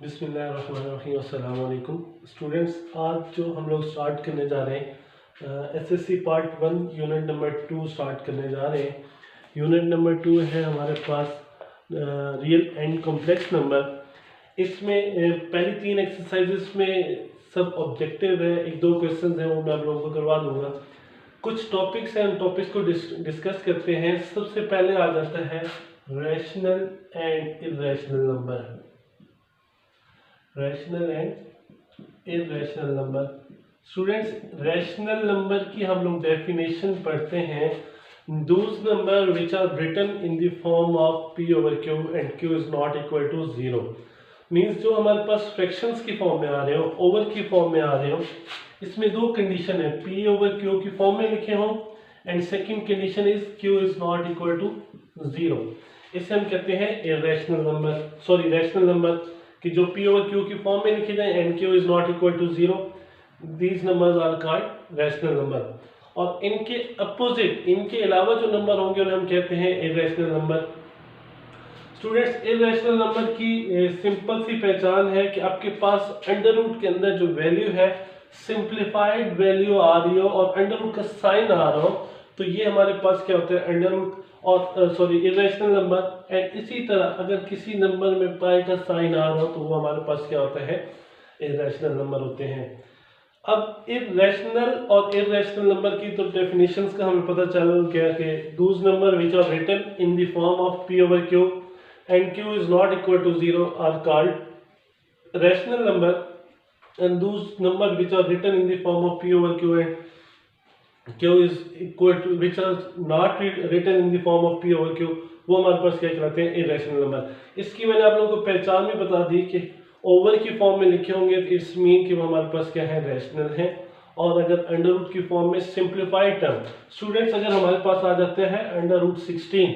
बिस्मिल्लाहिर्रहमानिर्रहीम। अस्सलाम वालेकुम स्टूडेंट्स, आज जो हम लोग स्टार्ट करने जा रहे हैं SSC part 1 unit number 2 start करने जा रहे हैं। यूनिट नंबर 2 है हमारे पास रियल एंड कॉम्प्लेक्स नंबर। इसमें पहली 3 एक्सरसाइजेस में सब ऑब्जेक्टिव है, 1-2 क्वेश्चंस हैं वो मैं आप लोगों को करवा दूंगा। कुछ टॉपिक्स हैं, उन टॉपिक्स को डिस्कस करते हैं। सबसे पहले आ जाता है rational and irrational number. Rational and irrational number. Students, rational number की हम लोग डेफिनेशन पढ़ते हैं, those number which are written in the form of p over q and q is not equal to 0। Means जो हमारे पास fractions की फॉर्म में आ रहे हो, ओवर की फॉर्म में आ रहे हो, इसमें 2 कंडीशन है, p over q की फॉर्म में लिखे हो and second condition is q is not equal to 0। इसे हम कहते हैं irrational number, sorry rational number, कि जो p over q की फॉर्म में लिखे जाए and q is not equal to 0, these numbers are called rational number। और इनके अपोजिट, इनके अलावा जो नंबर होंगे उन्हें हम कहते हैं irrational number. Students, irrational number की सिंपल सी पहचान है कि आपके पास अंडर रूट के अंदर जो वैल्यू है सिंप्लीफाइड वैल्यू आ रही हो और अंडर रूट का साइन आ रहा हो, तो ये हमारे पास क्या होता है, अंडर रूट और सॉरी इर्रेशनल नंबर। एंड इसी तरह अगर किसी नंबर में पाई का साइन आ रहा हो तो वो हमारे पास क्या होता है, इर्रेशनल नंबर होते हैं। अब इर्रेशनल और इर्रेशनल नंबर की तो डेफिनेशंस का हमें पता चल गया कि those number which are written in the form of p over q and q is not equal to 0 are called rational number, and those number which are written in the form of p over q and q is equal to which are not written in the form of p over q, वो हमारे पास क्या कहलाते हैं, irrational number. इसकी मैंने आप लोगों को पहचान भी बता दी कि ओवर की फॉर्म में लिखे होंगे तो इट्स मीन कि वो हमारे पास क्या है, रैशनल है। और अगर अंडर रूट की फॉर्म में सिंप्लीफाइड टर्म, स्टूडेंट्स अगर हमारे पास आ जाते हैं अंडर रूट 16,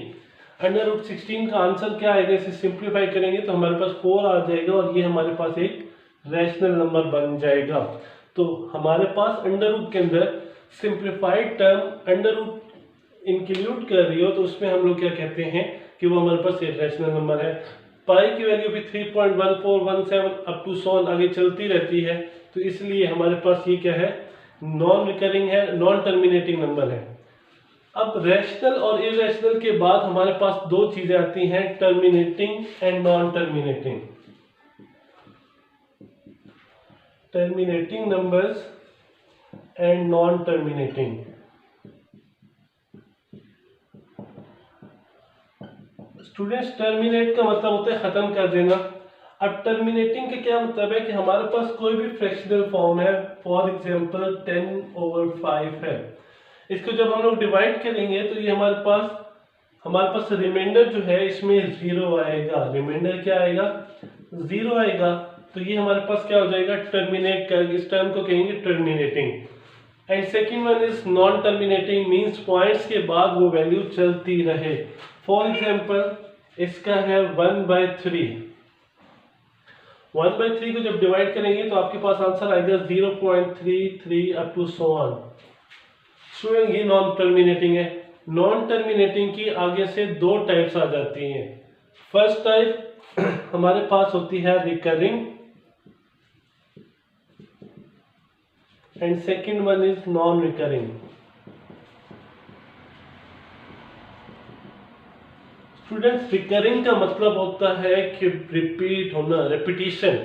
अंडर रूट 16 का आंसर क्या आएगा, इसे सिंप्लीफाई करेंगे तो हमारे पास 4 आ जाएगा और ये हमारे पास एक रैशनल नंबर बन जाएगा। तो हमारे पास अंडर रूट के अंदर simplified term under root include कर रही हो तो उसमें हम लोग क्या कहते हैं कि वो हमारे पास एक रैशनल नंबर है। पाई की वैल्यू भी 3.1417 अप टू 100 आगे चलती रहती है, तो इसलिए हमारे पास ये क्या है, नॉन रिकरिंग है, नॉन टर्मिनेटिंग नंबर है। अब रैशनल और इर्रेशनल के बाद हमारे पास 2 चीजें आती हैं, terminating and non terminating. Terminating numbers and non terminating. Students, terminate का मतलब होता है खत्म कर देना। अब टर्मिनेटिंग का क्या मतलब है कि हमारे पास कोई भी फ्रैक्शनल फॉर्म है, फॉर एग्जांपल 10 over 5 है, इसको जब हम लोग डिवाइड करेंगे तो ये हमारे पास रिमाइंडर जो है इसमें 0 आएगा। रिमाइंडर क्या आएगा, 0 आएगा। तो ये हमारे पास क्या हो जाएगा, टर्मिनेट कर, इस टर्म को कहेंगे terminating. And second one is non terminating, means points के बाद वो वैल्यू चलती रहे। फॉर एग्जाम्पल इसका है 1/3। 1/3 को जब डिवाइड करेंगे तो आपके पास आंसर आएगा 0.33 अप टू 100 ऑन। स्टूडेंट, ये नॉन टर्मिनेटिंग है। नॉन टर्मिनेटिंग की आगे से 2 टाइप्स आ जाती हैं। फर्स्ट टाइप हमारे पास होती है recurring and second one is non recurring. Students, recurring का मतलब होता है कि रिपीट होना, रेपिटेशन।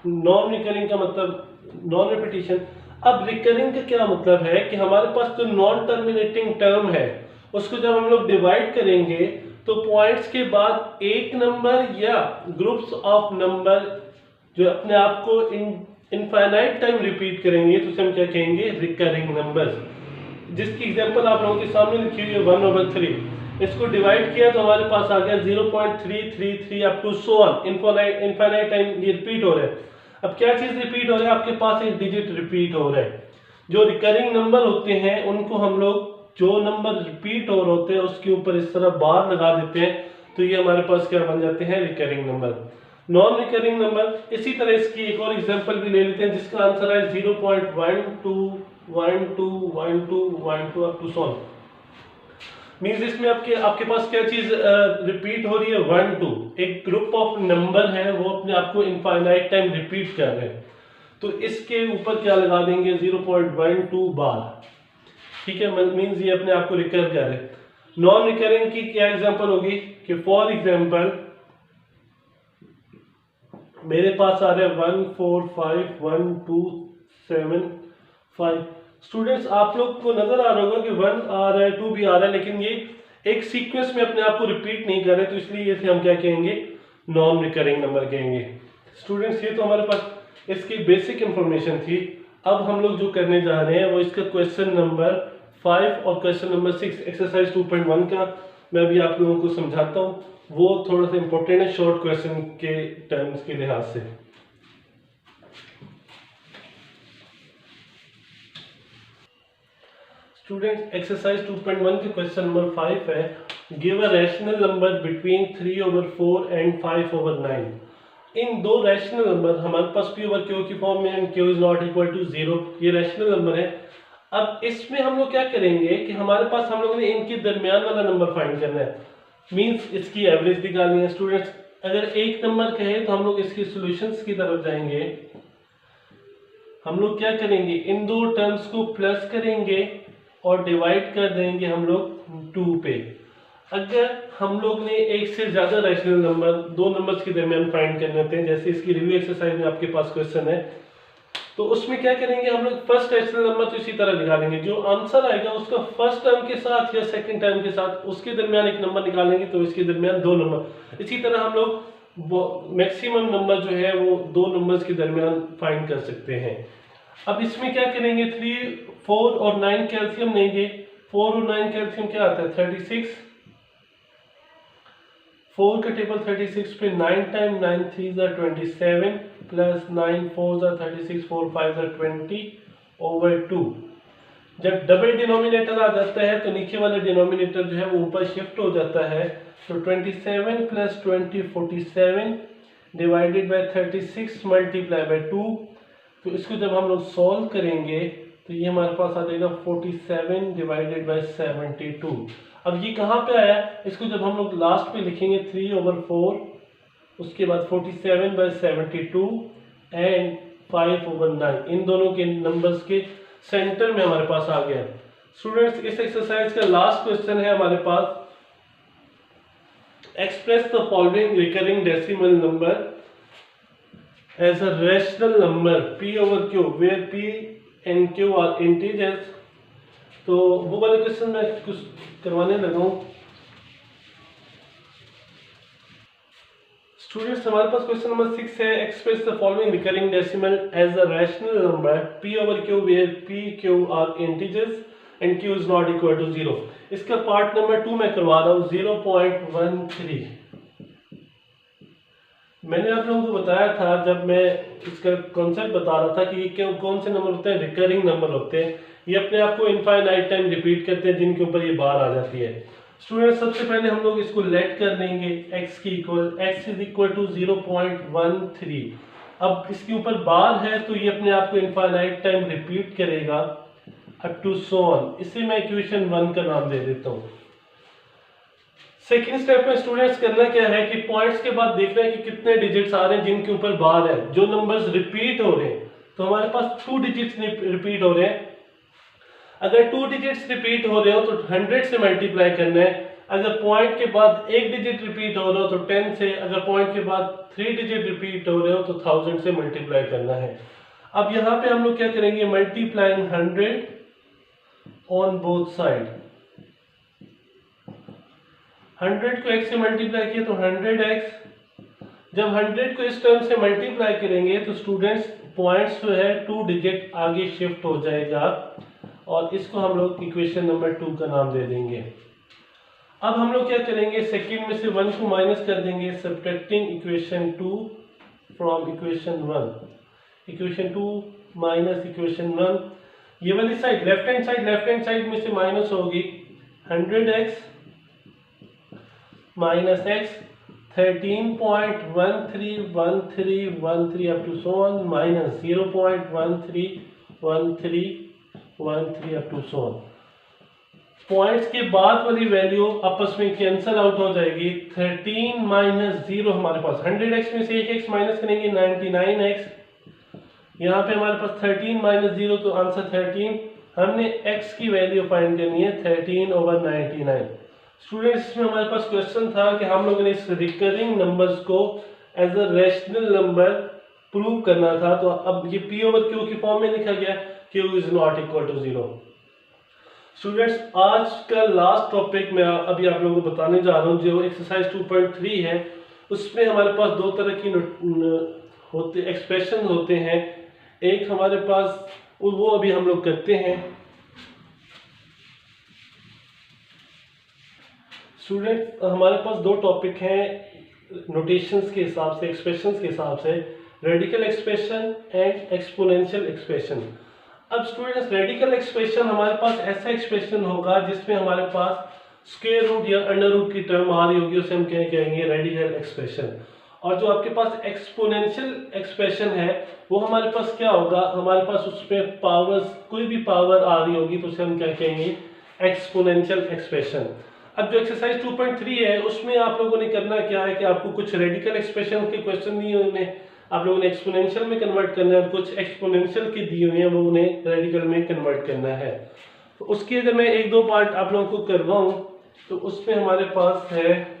नॉन रिकरिंग का मतलब नॉन रेपिटेशन। अब रिकरिंग का क्या मतलब है कि हमारे पास जो नॉन टर्मिनेटिंग टर्म है उसको जब हम लोग डिवाइड करेंगे तो पॉइंट्स के बाद एक नंबर या ग्रुप्स ऑफ नंबर जो अपने आप को इनफाइनाइट टाइम रिपीट करेंगे तो उसे हम क्या कहेंगे, रिकरिंग नंबर्स। जिसकी एग्जांपल आप लोगों के सामने लिखी हुई है 1/3। इसको डिवाइड किया तो हमारे पास आ गया 0.333 अप टू 100 इनफाइनाइट टाइम ये रिपीट हो रहा है। अब क्या चीज रिपीट हो रहा है, आपके पास एक डिजिट रिपीट हो रहा है। जो रिकरिंग नंबर होते हैं उनको हम लोग, जो नंबर रिपीट हो रहे होते हैं उसके ऊपर इस तरह बार लगा देते हैं, तो ये हमारे पास क्या बन जाते हैं, recurring number. Non recurring number, इसी तरह इसकी एक और एग्जांपल भी ले लेते हैं जिसका आंसर है 0.121212 अप टू 100। मीन्स इसमें आपके आपके पास क्या चीज रिपीट हो रही है, 1 2, एक ग्रुप ऑफ नंबर है वो अपने आप को इनफाइनाइट टाइम रिपीट कर रहे हैं, तो इसके ऊपर क्या लगा देंगे 0.12 बार, ठीक है, मीन्स ये अपने आप को रिकर कर रहे हैं। नॉन रिकरिंग की क्या एग्जांपल होगी कि फॉर एग्जांपल मेरे पास आ रहा है 1 4 5 1 2 7 5। स्टूडेंट्स आप लोग को नजर आ रहा होगा कि 1 आ रहा है 2 भी आ रहा है, लेकिन ये एक सीक्वेंस में अपने आप को रिपीट नहीं कर रहे, तो इसलिए इसे हम क्या कहेंगे, नॉन रिकरिंग नंबर कहेंगे। स्टूडेंट्स ये तो हमारे पास इसकी बेसिक इंफॉर्मेशन थी। अब हम लोग जो करने जा रहे हैं वो इसका क्वेश्चन नंबर 5 और क्वेश्चन नंबर 6 एक्सरसाइज 2.1 का मैं अभी आप लोगों को समझाता हूँ। वो थोड़ा सा इंपॉर्टेंट है शॉर्ट क्वेश्चन के टर्म्स के लिहाज से। स्टूडेंट्स एक्सरसाइज 2.1 के क्वेश्चन नंबर 5 है, give a rational number between 3/4 and 5/9। इन दो रैशनल नंबर हमारे पास p ओवर q की फॉर्म में and q is not equal to 0, ये रैशनल नंबर है। अब इसमें हम लोग क्या करेंगे कि हमारे पास हम लोग ने इनके दरमियान वाला नंबर फाइंड करना है, मींस इसकी एवरेज निकालनी है। स्टूडेंट्स अगर एक नंबर कहे तो हम लोग इसकी सॉल्यूशंस की तरफ जाएंगे। हम लोग क्या करेंगे, इन दो टर्म्स को प्लस करेंगे और डिवाइड कर देंगे हम लोग 2 पे। अगर हम लोग ने एक से ज्यादा रैशनल नंबर दो नंबर्स के दरमियान फाइंड करने होते हैं, जैसे इसकी रिव्यू एक्सरसाइज में आपके पास क्वेश्चन है, तो उसमें क्या करेंगे हम लोग फर्स्ट रैशनल नंबर तो इसी तरह निकालेंगे, जो आंसर आएगा उसका फर्स्ट टर्म के साथ या सेकंड टर्म के साथ उसके दरमियान एक नंबर निकालेंगे, तो इसके दरमियान दो नंबर। इसी तरह हम लोग मैक्सिमम नंबर जो है वो दो नंबर्स के दरमियान फाइंड कर सकते हैं। अब इसमें क्या करेंगे, 3 4 और 9 कैल्शियम लेंगे। 4 और 9 कैल्शियम क्या आता है 36, 4 का टेबल 36 पे 9 time 9 3 are 27 plus 9 4 are 36 4 5 are 20 over 2। जब डबल डिनोमिनेटर आ जाता है तो नीचे वाला डिनोमिनेटर जो है वो ऊपर शिफ्ट हो जाता है, तो 27 plus 20 47 divided by 36 multiply by 2। तो इसको जब हम लोग सॉल्व करेंगे तो ये हमारे पास आ जाएगा 47 डिवाइडेड बाय 72। अब ये कहाँ पे आया, इसको जब हम लोग लास्ट पे लिखेंगे 3/4, उसके बाद 47 बाय 72 एंड 5/9, इन दोनों के नंबर्स के सेंटर में हमारे पास आ गया। स्टूडेंट्स इस एक्सरसाइज का लास्ट क्वेश्चन है हमारे पास, express the following recurring decimal number as a rational number p/q where p and q are integers. तो वो वाले क्वेश्चन मैं कुछ करवाने लगा हूं। स्टूडेंट्स हमारे पास क्वेश्चन नंबर 6 है, express the following recurring decimal as a rational number p/q where p q are integers and q is not equal to 0। इसका पार्ट नंबर 2 मैं करवा रहा हूं, 0.13। मैंने आप लोगों को बताया था जब मैं इसका कॉन्सेप्ट बता रहा था कि ये कौन से नंबर होते हैं, रिकरिंग नंबर होते हैं, ये अपने आप को इनफाइनाइट टाइम रिपीट करते हैं जिनके ऊपर ये बार आ जाती है। स्टूडेंट सबसे पहले हम लोग इसको लेट कर देंगे x की equal, x is equal to 0.13। अब इसके ऊपर बार है तो ये अपने आप को इनफाइनाइट टाइम रिपीट करेगा अप टू सो ऑन। इसे मैं इक्वेशन 1 का नाम दे देता हूँ। सेकेंड स्टेप में स्टूडेंट्स करना क्या है कि पॉइंट्स के बाद देखना है कि कितने डिजिट्स आ रहे हैं जिनके ऊपर बार है। जो नंबर्स रिपीट हो रहे हैं तो हमारे पास 2 डिजिट्स रिपीट हो रहे हैं। अगर 2 डिजिट्स रिपीट हो रहे हो तो 100 से मल्टीप्लाई करना है। अगर पॉइंट के बाद एक डिजिट रिपीट हो रहा हो तो 10 से, अगर पॉइंट के बाद 3 डिजिट रिपीट हो रहे हो तो 1000 से मल्टीप्लाई करना है। अब यहाँ पे हम लोग क्या करेंगे, मल्टीप्लाइंग 100 ऑन बोथ साइड। 100 को x से मल्टीप्लाई किया तो 100x। जब 100 को इस टर्म से मल्टीप्लाई करेंगे तो स्टूडेंट्स पॉइंट्स जो है 2 डिजिट आगे शिफ्ट हो जाएगा और इसको हम लोग इक्वेशन नंबर 2 का नाम दे देंगे। अब हम लोग क्या करेंगे, सेकंड में से 1 को माइनस कर देंगे, subtracting equation 2 from equation 1। Equation 2 minus equation 1, ये वाली साइड लेफ्ट हैंड साइड में से माइनस होगी 100x minus x 13.131313 up to so on minus 0.131313 up to so on. Points के बाद वाली वैल्यू आपस में कैंसल आउट हो जाएगी। 13 माइनस 0 हमारे पास 100x में से एक x माइनस करेंगे 99x। यहाँ पे हमारे पास 13 माइनस 0 तो आंसर 13। हमने x की वैल्यू फाइंड करनी है 13/99। स्टूडेंट्स में हमारे पास क्वेश्चन था कि हम लोगों ने इस रिकरिंग नंबर्स को as a rational number prove करना था। तो अब ये p/q की फॉर्म में लिखा गया q is not equal to 0। Students आज का लास्ट टॉपिक मैं अभी आप लोगों को बताने जा रहा हूँ, जो एक्सरसाइज 2.3 है। उसमें हमारे पास दो तरह की एक्सप्रेशन होते हैं। एक हमारे पास वो अभी हम लोग करते हैं। स्टूडेंट हमारे पास दो टॉपिक हैं नोटेशंस के हिसाब से, एक्सप्रेशंस के हिसाब से, radical expression and exponential expression. अब स्टूडेंट्स रेडिकल एक्सप्रेशन हमारे पास ऐसा एक्सप्रेशन होगा जिसमें हमारे पास स्क्वायर रूट या अंडर रूट की टर्म आ रही होगी, उसे हम क्या कहेंगे, रेडिकल एक्सप्रेशन। और जो आपके पास एक्सपोनेंशियल एक्सप्रेशन है वो हमारे पास क्या होगा, हमारे पास उसमें पावर्स, कोई भी पावर आ रही होगी तो उसे हम क्या कहेंगे, एक्सपोनेंशियल एक्सप्रेशन। अब जो एक्सरसाइज 2.3 है उसमें आप लोगों ने करना क्या है कि आपको कुछ रेडिकल एक्सप्रेशन के क्वेश्चन दिए हुए हैं, आप लोगों ने एक्सपोनेंशियल में कन्वर्ट करना है, और कुछ एक्सपोनेंशियल के दिए हुए हैं वो उन्हें रेडिकल में कन्वर्ट करना है। तो उसकी अगर मैं एक दो पार्ट आप लोगों को करवाऊं तो उसमें हमारे पास है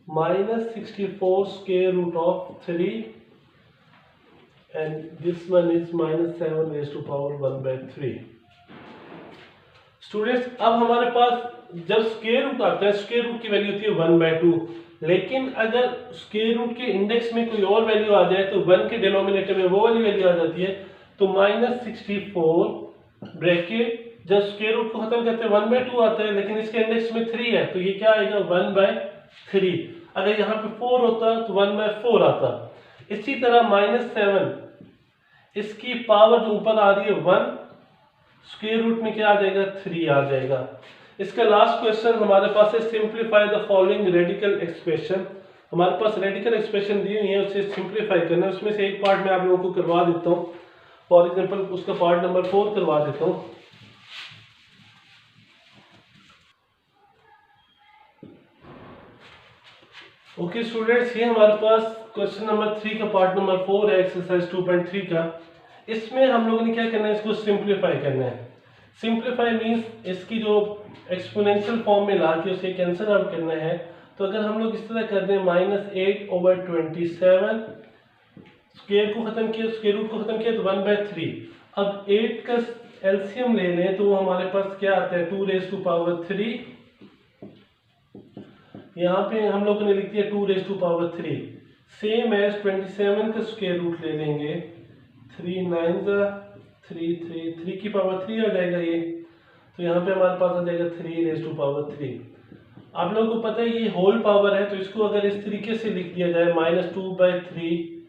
-64 square root of 3 and this one is -7 raise to power 1/3। Students अब हमारे पास जब स्क्वायर रूट आता है, स्क्वायर रूट की वैल्यू होती है 1/2, लेकिन अगर स्क्वायर रूट के इंडेक्स में कोई और वैल्यू आ जाए तो 1 के डिनोमिनेटर में वो वाली वैल्यू आ जाती है। तो -64 ब्रैकेट जब स्क्वायर रूट को खत्म करते हैं 1/2 आता है, लेकिन इसके इंडेक्स में 3 है तो ये क्या आएगा, 1/3। अगर यहाँ पे 4 होता तो 1/4 आता। इसी तरह -7 इसकी पावर जो ऊपर आ रही है 1, स्क्वायर रूट में क्या आ जाएगा, 3 आ जाएगा। इसका लास्ट क्वेश्चन हमारे पास है simplify the following radical expression. हमारे पास रेडिकल एक्सप्रेशन दी हुई है, उसे सिंप्लीफाई करना है। उसमें से एक पार्ट मैं आप लोगों को करवा देता हूँ। फॉर एग्जांपल उसका पार्ट नंबर 4 करवा देता हूँ। ओके स्टूडेंट्स, ये हमारे पास क्वेश्चन नंबर 3 का पार्ट नंबर 4 है एक्सरसाइज 2.3 का। इसमें हम लोगों ने क्या करना है, इसको सिंप्लीफाई करना है। सिंप्लीफाई मीन्स इसकी जो एक्सपोनेंशियल फॉर्म में ला के उसे कैंसिल आउट करना है। तो अगर हम लोग इस तरह कर दें -8/27, स्क्वायर को खत्म किया, स्क्वायर रूट को खत्म किया तो 1/3। अब 8 का एलसीएम ले लें तो हमारे पास क्या आता है, 2 रेज़ टू पावर 3। यहाँ पे हम लोगों ने लिख दिया 2 raise to power 3। Same as 27 का स्क्वायर रूट ले लेंगे, 3 9 3 की पावर 3 आ जाएगा ये। तो यहाँ पे हमारे पास आ जाएगा 3 रेज़ टू पावर 3। आप लोगों को पता है ये होल पावर है, तो इसको अगर इस तरीके से लिख दिया जाए -2/3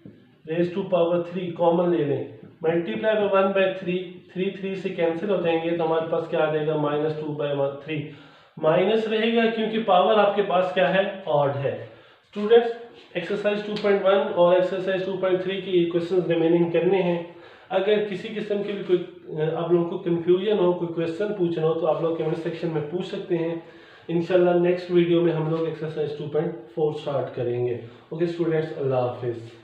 रेज़ टू पावर 3 कॉमन ले लें, मल्टीप्लाई बाय 1/3, 3 से कैंसिल हो जाएंगे तो हमारे पास क्या आ जाएगा, -2/3। माइनस रहेगा क्योंकि पावर आपके पास क्या है, ऑड है। स्टूडेंट्स एक्सरसाइज 2.1 और एक्सरसाइज 2.3 की क्वेश्चन रिमेनिंग करने हैं। अगर किसी किस्म के भी कोई आप लोगों को कंफ्यूजन हो, कोई क्वेश्चन पूछना हो तो आप लोग कमेंट सेक्शन में पूछ सकते हैं। इंशाल्लाह नेक्स्ट वीडियो में हम लोग एक्सरसाइज 2.4 स्टार्ट करेंगे। ओके स्टूडेंट्स, अल्लाह हाफिज़।